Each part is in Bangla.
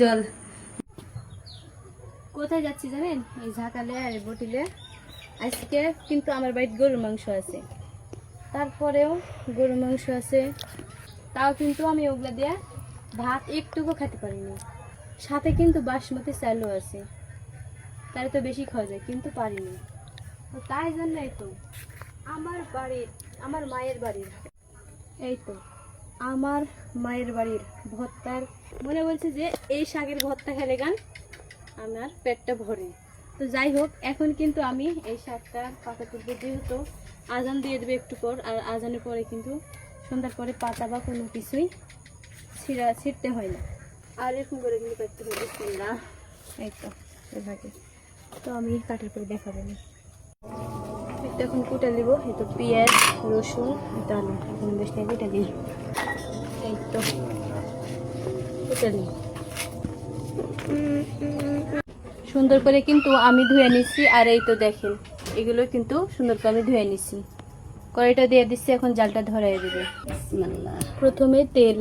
জল কোথায় যাচ্ছি জানেন? এই ঝাঁকালে আর বটিলে। আজকে কিন্তু আমার বাড়িতে গরুর মাংস আছে, তারপরেও গরুর মাংস আছে, তাও কিন্তু আমি ওগুলা দিয়ে ভাত একটুকু খেতে পারিনি। সাথে কিন্তু বাসমতি চালও আছে, তার তো বেশি খাওয়া যায়, কিন্তু পারিনি। তো তাই জন্যই তো আমার বাড়ির, আমার মায়ের বাড়ির, এই তো আমার মায়ের বাড়ির ভর্তার মনে বলছে যে এই শাকের ভর্তা খেলে গান আমার পেটটা ভরে। তো যাই হোক, এখন কিন্তু আমি এই শাকটা পাতা তুলবো, যেহেতু আজান দিয়ে দেবে একটু পর, আর আজানের পরে কিন্তু সন্ধ্যার পরে পাতা বা কোনো কিছুই ছিঁড়তে হয় না, আর এরকম করে কিন্তু কাটতে হবে না। এই তো এভাবে, তো আমি কাটার পরে দেখাবো না। এটা এখন কুটে নিব, এই তো পেঁয়াজ রসুন এটা আলু এখন বেশ কুটে নিই। এই তো কুটে নিই সুন্দর করে, কিন্তু আমি ধুয়ে নিচ্ছি। আর এই তো দেখেন, এগুলো কিন্তু সুন্দর করে আমি ধুয়ে নিচ্ছি। কড়াইটা দিয়ে দিচ্ছি, এখন জালটা ধরাই দেবে। প্রথমে তেল,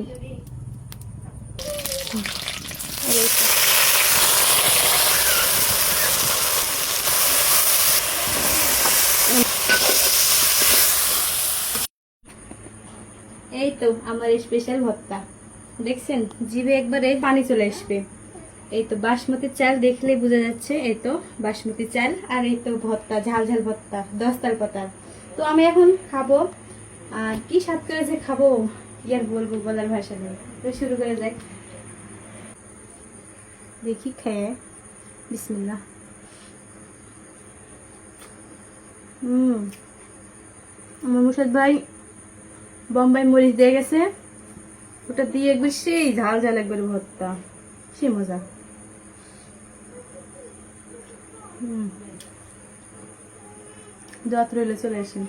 এই তো আমার স্পেশাল ভর্তা দেখছেন, জিভে একবারে পানি চলে আসবে। এই তো বাসমতি চাল দেখলে বোঝা যাচ্ছে, এই তো বাসমতি চাল। আর এই তো ভর্তা, ঝাল ঝাল ভর্তা, দস্তার পাতার। তো আমি এখন খাবো, আর কি স্বাদ করে যে খাবো ইয়ার বলবো, বলার ভাষা নেই। তো শুরু করে যাক, দেখি খেয়ে। বিসমিল্লাহ। আমার মুর্শিদ ভাই বোম্বাই মরিচ দিয়ে গেছে, ওটা দিয়ে একবার সেই ঝাল ঝাল একবার ভর্তা, সে মজা। দোয়াত রইলে চলে আসেন।